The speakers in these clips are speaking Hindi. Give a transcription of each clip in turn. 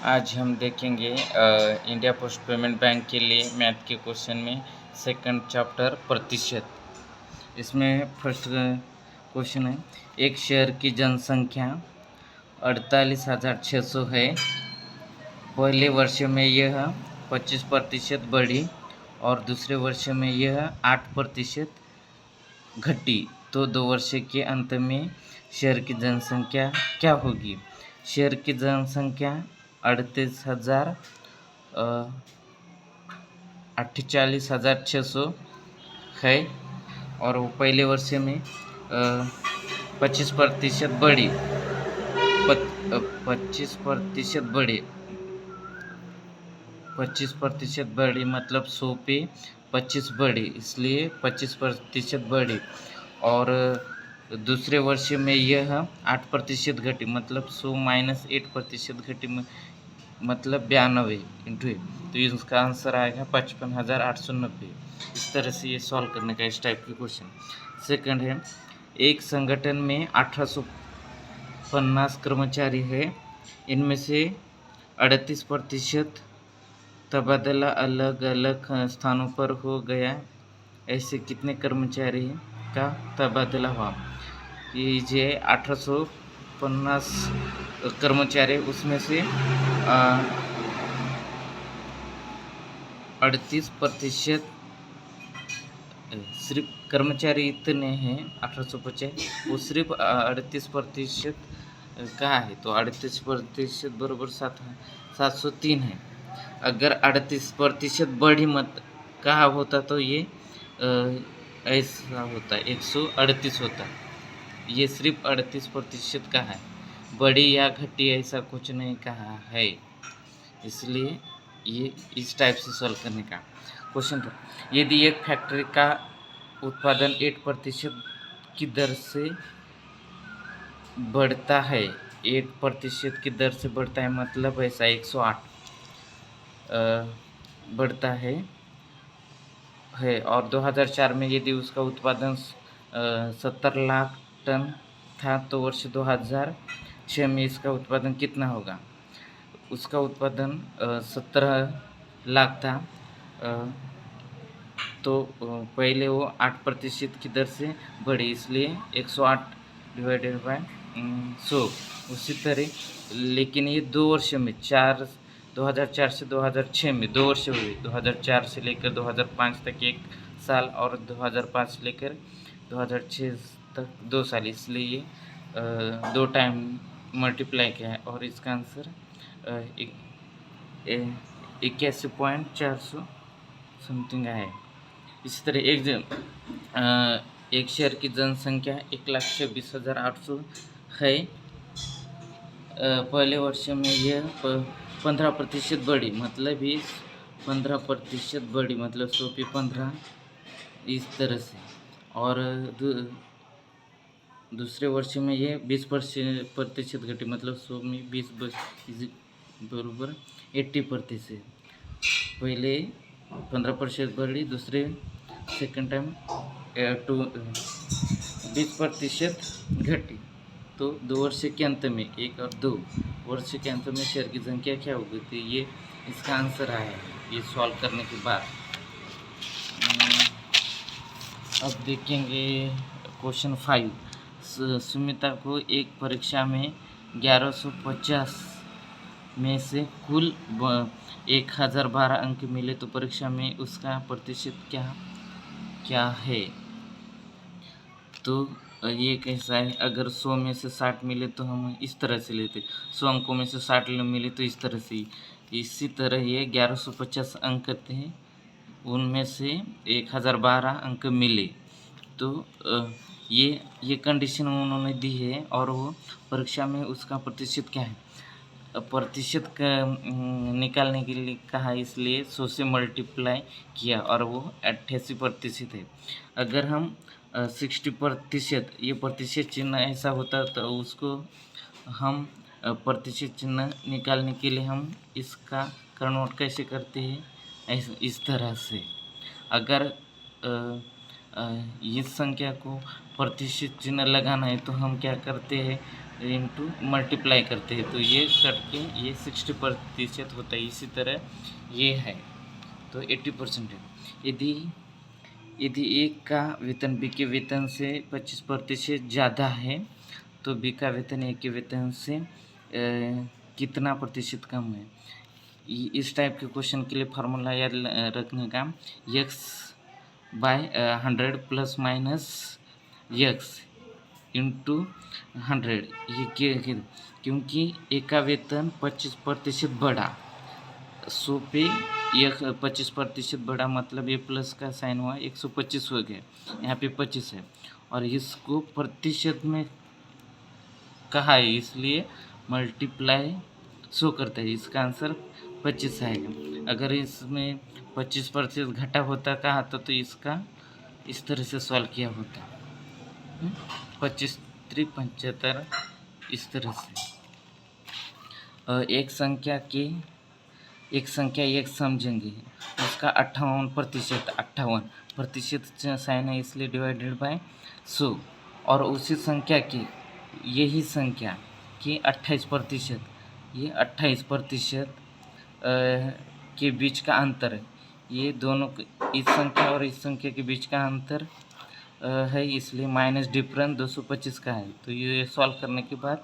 आज हम देखेंगे इंडिया पोस्ट पेमेंट बैंक के लिए मैथ के क्वेश्चन में सेकंड चैप्टर प्रतिशत। इसमें फर्स्ट क्वेश्चन है, एक शेयर की जनसंख्या 48,600 है। पहले वर्ष में यह 25% बढ़ी और दूसरे वर्ष में यह 8% घटी, तो 2 वर्ष के अंत में शेयर की जनसंख्या क्या होगी? शेयर की जनसंख्या 48,600 है और वो पहले वर्ष में 25% बढ़ी 25% बढ़ी मतलब 100 पे 25 बढ़ी, इसलिए 25% बढ़ी। और दूसरे वर्ष में यह 8% घटी मतलब 100 - 8% घटी मतलब 92 इंटू 1, तो इसका आंसर आएगा 55,890। इस तरह से ये सॉल्व करने का इस टाइप के क्वेश्चन। सेकंड है, एक संगठन में 1850 कर्मचारी है, इनमें से 38% तबादला अलग अलग स्थानों पर हो गया, ऐसे कितने कर्मचारी का तबादला हुआ? ये जो 1850 कर्मचारी, उसमें से 38% सिर्फ कर्मचारी इतने हैं 1850, वो सिर्फ 38% कहाँ है? तो 38% बराबर 703 है। अगर 38% बढ़ी मत कहाँ होता तो ये ऐसा होता 138 होता। ये सिर्फ 38% का है, बढ़ी या घटी ऐसा कुछ नहीं कहा है, इसलिए ये इस टाइप से सॉल्व करने का क्वेश्चन था। यदि एक फैक्ट्री का उत्पादन 8% की दर से बढ़ता है, 8% की दर से बढ़ता है मतलब ऐसा 108 बढ़ता है और 2004 में यदि उसका उत्पादन 70 लाख टन था, तो वर्ष 2006 में इसका उत्पादन कितना होगा? उसका उत्पादन 17 लाख था, तो पहले वो 8% की दर से बढ़ी, इसलिए 108 डिवाइडेड बाय 100। उसी तरह लेकिन ये 2 वर्ष में 2004 से 2006 में 2 वर्ष हुए, 2004 से लेकर 2005 तक 1 साल और 2005 से लेकर 2006 तक 2 साल, इसलिए ये 2 टाइम मल्टीप्लाई किया है और इसका आंसर 81.400 समथिंग है। इसी तरह एक शेयर की जनसंख्या 1,26,800 है। पहले वर्ष में यह 15% बढ़ी मतलब 15% बढ़ी मतलब 100 पे 15, इस तरह से। और दूसरे वर्ष में यह 20% घटी मतलब 100 में 20 बराबर 80%। पहले 15% बढ़ी, दूसरे सेकंड टाइम 20% घटी, तो 2 वर्ष के अंत में 1 और 2 वर्ष के अंत में शेयर की संख्या क्या होगी? तो ये इसका आंसर आया है ये सॉल्व करने के बाद। अब देखेंगे क्वेश्चन 5। सुमिता को एक परीक्षा में 1150 में से कुल 1012 अंक मिले, तो परीक्षा में उसका प्रतिशत क्या है? तो ये कैसा है, अगर 100 में से 60 मिले तो हम इस तरह से लेते, 100 अंकों में से 60 मिले तो इस तरह से। इसी तरह ये 1150 अंक थे, उनमें से 1012 अंक मिले, तो ये कंडीशन उन्होंने दी है और वो परीक्षा में उसका प्रतिशत क्या है? प्रतिशत का निकालने के लिए कहा, इसलिए 100 से मल्टीप्लाई किया और वो 88% है। अगर हम 60%, ये प्रतिशत चिन्ह ऐसा होता तो उसको हम प्रतिशत चिन्ह निकालने के लिए हम इसका कन्वर्ट कैसे करते हैं? इस तरह से। अगर इस संख्या को प्रतिशत चिन्ह लगाना है तो हम क्या करते हैं, इंटू मल्टीप्लाई करते हैं तो ये कट के ये 60% होता है। इसी तरह ये है तो 80% है। यदि यदि एक का वेतन बी के वेतन से 25% ज़्यादा है तो बी का वेतन ए के वेतन से कितना प्रतिशत कम है। इस टाइप के क्वेश्चन के लिए फार्मूला याद रखने का x by 100 plus minus x into 100। ये क्योंकि एक का वेतन 25% बढ़ा 100 पे एक 25% बढ़ा मतलब ये प्लस का साइन हुआ 125 हो गया, यहाँ पे 25 है और इसको प्रतिशत में कहा है इसलिए मल्टीप्लाई शो करता है। इसका आंसर 25 आएगा। अगर इसमें 25% घटा होता कहा तो इसका इस तरह से सॉल्व किया होता 25 3 75 इस तरह से। एक संख्या एक समझेंगे उसका 58% साइन है इसलिए डिवाइडेड बाय 100 और उसी संख्या की यही संख्या की 28% ये 28% के बीच का अंतर है। ये दोनों इस संख्या और इस संख्या के बीच का अंतर है इसलिए माइनस डिफरेंस 225 का है। तो ये सॉल्व करने के बाद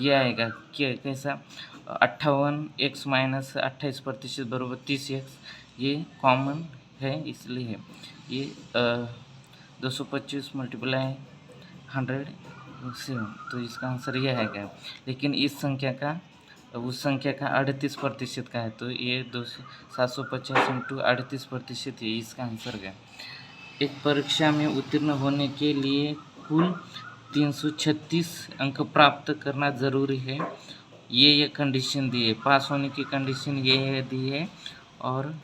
ये आएगा क्या कैसा 58x माइनस 28% बराबर 30x। ये कॉमन है इसलिए ये 225 मल्टीप्लाई 100 से तो इसका आंसर ये आएगा। लेकिन इस संख्या का उस संख्या का 38% का है तो ये 750 इंटू 38% है इसका आंसर है। एक परीक्षा में उत्तीर्ण होने के लिए कुल 336 अंक प्राप्त करना ज़रूरी है। ये कंडीशन दी है, पास होने की कंडीशन ये दी है और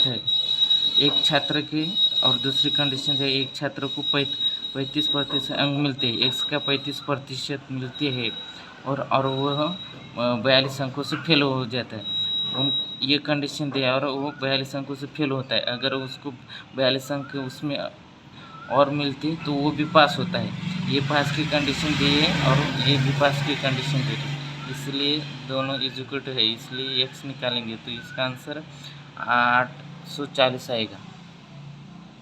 है एक छात्र के और दूसरी कंडीशन है एक छात्र को 35% अंक मिलते हैं, एक्स का 35% मिलते हैं और वह 42 अंकों से फेल हो जाता है। ये कंडीशन दिया और वो 42 अंकों से फेल होता है। अगर उसको 42 अंक उसमें और मिलती तो वो भी पास होता है। ये पास की कंडीशन दी है और ये भी पास की कंडीशन दी है इसलिए दोनों इक्वल है इसलिए एक्स निकालेंगे तो इसका आंसर 840 आएगा।